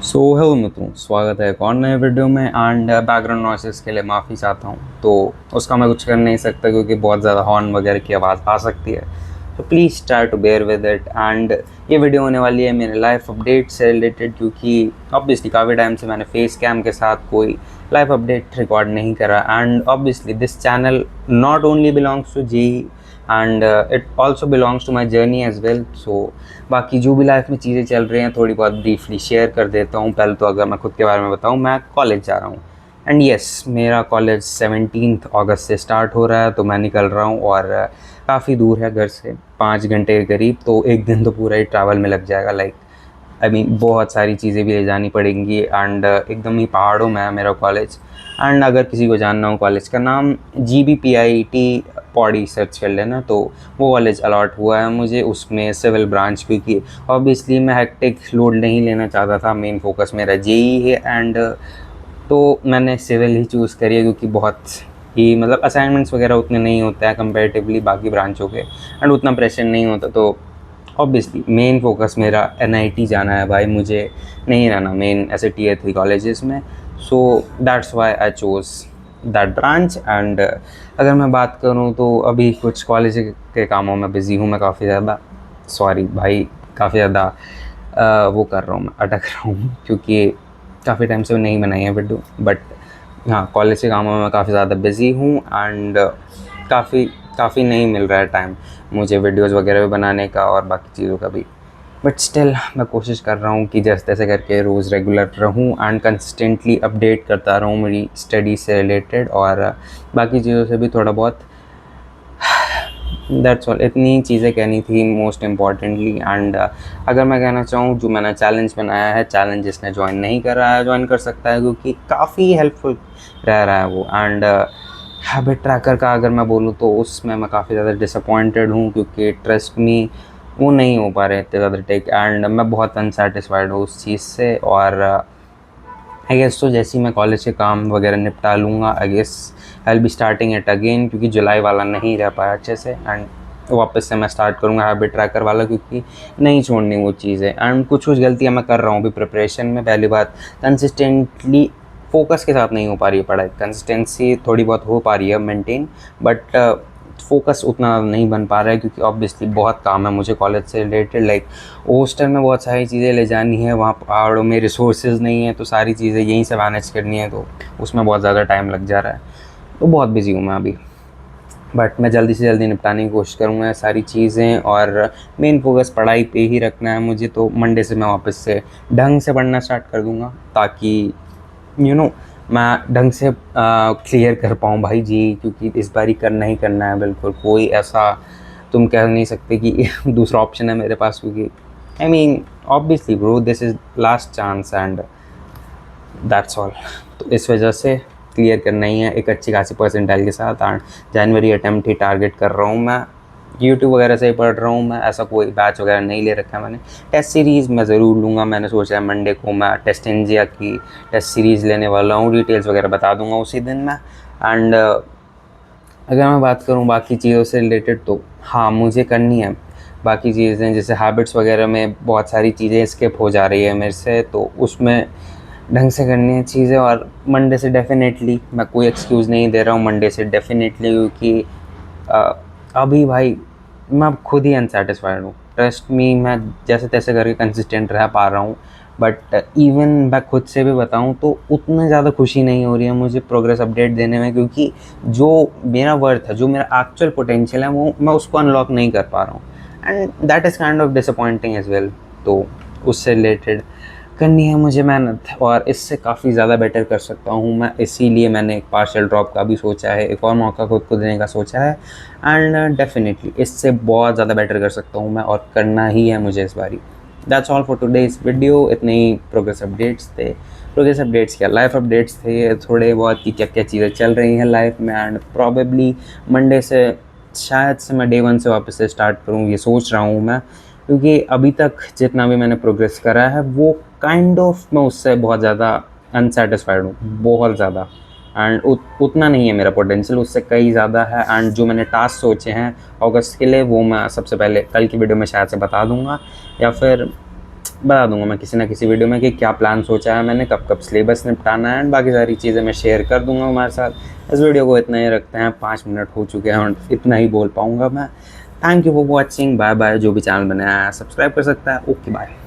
Hello मित्रों, स्वागत है एक और नए वीडियो में। एंड बैकग्राउंड नॉइसेस के लिए माफ़ी चाहता हूँ। तो उसका मैं कुछ कर नहीं सकता क्योंकि बहुत ज़्यादा हॉर्न वगैरह की आवाज़ आ सकती है। तो please try to bear with it. And ये वीडियो होने वाली है मेरे लाइफ अपडेट से रिलेटेड, क्योंकि ऑब्वियसली काफ़ी टाइम से मैंने फेस कैम के साथ कोई लाइफ अपडेट रिकॉर्ड नहीं करा। And obviously this channel not only belongs to G and it also belongs to my journey as well. So बाकी जो भी लाइफ में चीज़ें चल रही हैं थोड़ी बहुत ब्रीफली शेयर कर देता हूँ। पहले तो अगर मैं खुद के बारे में बताऊँ, मैं कॉलेज जा रहा हूँ। एंड येस, मेरा कॉलेज 17 अगस्त से स्टार्ट हो रहा है, तो मैं निकल रहा हूँ और काफ़ी दूर है घर से, 5 घंटे के करीब। तो एक दिन तो पूरा ही ट्रैवल में लग जाएगा। लाइक बहुत सारी चीज़ें भी ले जानी पड़ेंगी। एंड एकदम ही पहाड़ों में है मेरा कॉलेज। एंड अगर किसी को जानना हो कॉलेज का नाम, GBPIT पौड़ी सर्च कर लेना, तो वो कॉलेज अलॉट हुआ है मुझे, उसमें सिविल ब्रांच। क्योंकि ऑब्वियसली मैं हेक्टिक लोड नहीं लेना चाहता था, मेन फोकस मेरा जेई है। एंड तो मैंने सिविल ही चूज़ करी है क्योंकि बहुत ही मतलब असाइनमेंट्स वगैरह उतने नहीं होते हैं कंपेरेटिवली बाकी ब्रांचों के, एंड उतना प्रेशर नहीं होता। तो ऑब्वियसली मेन फोकस मेरा NIT जाना है भाई, मुझे नहीं रहना मेन ऐसे Tier 3 कॉलेजेस में। So that's why I chose that branch. And अगर मैं बात करूँ तो अभी कुछ कॉलेज के कामों में बिज़ी हूँ मैं काफ़ी ज़्यादा। सॉरी भाई, काफ़ी ज़्यादा वो कर रहा हूँ, मैं अटक रहा हूँ क्योंकि काफ़ी टाइम से नहीं बनाई है वीडियो। बट हाँ, कॉलेज के कामों में मैं काफ़ी ज़्यादा बिज़ी हूँ। एंड काफ़ी काफ़ी नहीं मिल रहा है टाइम मुझे वीडियोज़ वगैरह भी बनाने का और बाकी चीज़ों का भी। बट स्टिल मैं कोशिश कर रहा हूँ कि जैसे तैसे करके रोज़ रेगुलर रहूँ एंड कंसिस्टेंटली अपडेट करता रहूँ मेरी स्टडी से रिलेटेड और बाकी चीज़ों से भी थोड़ा बहुत। दैट्स ऑल, इतनी चीज़ें कहनी थी मोस्ट इम्पॉर्टेंटली। एंड अगर मैं कहना चाहूँ, जो मैंने चैलेंज बनाया है, चैलेंज जिसने ज्वाइन नहीं करा है ज्वाइन कर सकता है क्योंकि काफ़ी हेल्पफुल रह रहा है वो। एंड हैबिट ट्रैकर का अगर मैं बोलूँ तो उसमें मैं काफ़ी ज़्यादा डिसअपॉइंटेड हूँ क्योंकि ट्रस्ट मी वो नहीं हो पा रहे इतने ज़्यादा टेक। एंड मैं बहुत अनसेटिस्फाइड हूँ उस चीज़ से। और आई गेस तो जैसे ही मैं कॉलेज के काम वगैरह निपटा लूँगा, I guess I will be starting it again, क्योंकि जुलाई वाला नहीं रह पाया अच्छे से। एंड वापस से मैं स्टार्ट करूँगा हैबिट ट्रैकर वाला, क्योंकि नहीं छोड़नी वो चीज़ें। एंड कुछ गलतियाँ मैं कर रहा हूँ अभी प्रिपरेशन में। पहली बात, कंसिस्टेंटली फोकस के साथ नहीं हो पा रही है पढ़ाई। कंसिस्टेंसी थोड़ी बहुत हो पा रही है मेंटेन, बट फोकस उतना नहीं बन पा रहा है क्योंकि ऑब्वियसली बहुत काम है मुझे कॉलेज से रिलेटेड। लाइक हॉस्टल में बहुत सारी चीज़ें ले जानी है, वहाँ पहाड़ों में रिसोर्सेज नहीं है, तो सारी चीज़ें यहीं से मैनेज करनी है, तो उसमें बहुत ज़्यादा टाइम लग जा रहा है। तो बहुत बिजी हूँ मैं अभी, बट मैं जल्दी से जल्दी निपटाने की कोशिश करूँगा सारी चीज़ें। और मेन फोकस पढ़ाई पे ही रखना है मुझे। तो मंडे से मैं वापस से ढंग से पढ़ना स्टार्ट कर दूँगा, ताकि मैं ढंग से क्लियर कर पाऊँ भाई जी, क्योंकि इस बार ही करना ही करना है बिल्कुल। कोई ऐसा तुम कह नहीं सकते कि दूसरा ऑप्शन है मेरे पास, क्योंकि I mean obviously bro, this is last chance and that's all. तो इस वजह से क्लियर करना ही है एक अच्छी खासी परसेंटाइल के साथ। And January attempt he target कर रहा हूँ मैं। यूट्यूब वगैरह से ही पढ़ रहा हूँ मैं, ऐसा कोई बैच वगैरह नहीं ले रखा है मैंने। टेस्ट सीरीज़ मैं ज़रूर लूँगा, मैंने सोचा है मंडे को मैं टेस्ट इंडिया की टेस्ट सीरीज़ लेने वाला हूँ। डिटेल्स वगैरह बता दूँगा उसी दिन मैं। एंड अगर मैं बात करूँ बाकी चीज़ों से रिलेटेड, तो हाँ, मुझे करनी है बाकी चीज़ें, जैसे हैबिट्स वगैरह में बहुत सारी चीज़ें स्किप हो जा रही है मेरे से, तो उसमें ढंग से करनी है चीज़ें। और मंडे से डेफिनेटली, मैं कोई एक्सक्यूज़ नहीं दे रहा हूँ, मंडे से डेफिनेटली, क्योंकि अभी भाई मैं खुद ही अनसेटिस्फाइड हूँ। ट्रस्ट मी, मैं जैसे तैसे करके कंसिस्टेंट रह पा रहा हूँ, बट इवन मैं खुद से भी बताऊँ तो उतना ज़्यादा खुशी नहीं हो रही है मुझे प्रोग्रेस अपडेट देने में, क्योंकि जो मेरा वर्थ है, जो मेरा एक्चुअल पोटेंशियल है, वो मैं उसको अनलॉक नहीं कर पा रहा हूँ। And that is kind of disappointing as well. तो उससे रिलेटेड करनी है मुझे मेहनत, और इससे काफ़ी ज़्यादा बेटर कर सकता हूँ मैं। इसीलिए मैंने एक पार्शियल ड्रॉप का भी सोचा है, एक और मौका खुद को देने का सोचा है। एंड डेफिनेटली इससे बहुत ज़्यादा बेटर कर सकता हूँ मैं, और करना ही है मुझे इस बारी। That's all for today's video. इतने ही प्रोग्रेस अपडेट्स थे। प्रोग्रेस अपडेट्स क्या, लाइफ अपडेट्स थे थोड़े बहुत कि क्या क्या चीज़ें चल रही हैं लाइफ में। एंड प्रॉबेबली मंडे से शायद से मैं डे 1 से वापस से स्टार्ट करूँ, ये सोच रहा हूँ मैं, क्योंकि अभी तक जितना भी मैंने प्रोग्रेस करा है वो काइंड ऑफ मैं उससे बहुत ज़्यादा अनसेटिस्फाइड हूँ, बहुत ज़्यादा। एंड उतना नहीं है मेरा पोटेंशियल, उससे कई ज़्यादा है। एंड जो मैंने टास्क सोचे हैं अगस्त के लिए, वो मैं सबसे पहले कल की वीडियो में शायद से बता दूंगा, या फिर बता दूंगा मैं किसी ना किसी वीडियो में कि क्या प्लान सोचा है मैंने, कब कब सिलेबस निपटाना है, एंड बाकी सारी चीज़ें मैं शेयर कर दूंगा हमारे साथ। इस वीडियो को इतना ही रखते हैं, 5 मिनट हो चुके हैं और इतना ही बोल पाऊँगा मैं। Thank you for watching, bye bye. जो भी चैनल बनाया है सब्सक्राइब कर सकता है। Okay bye.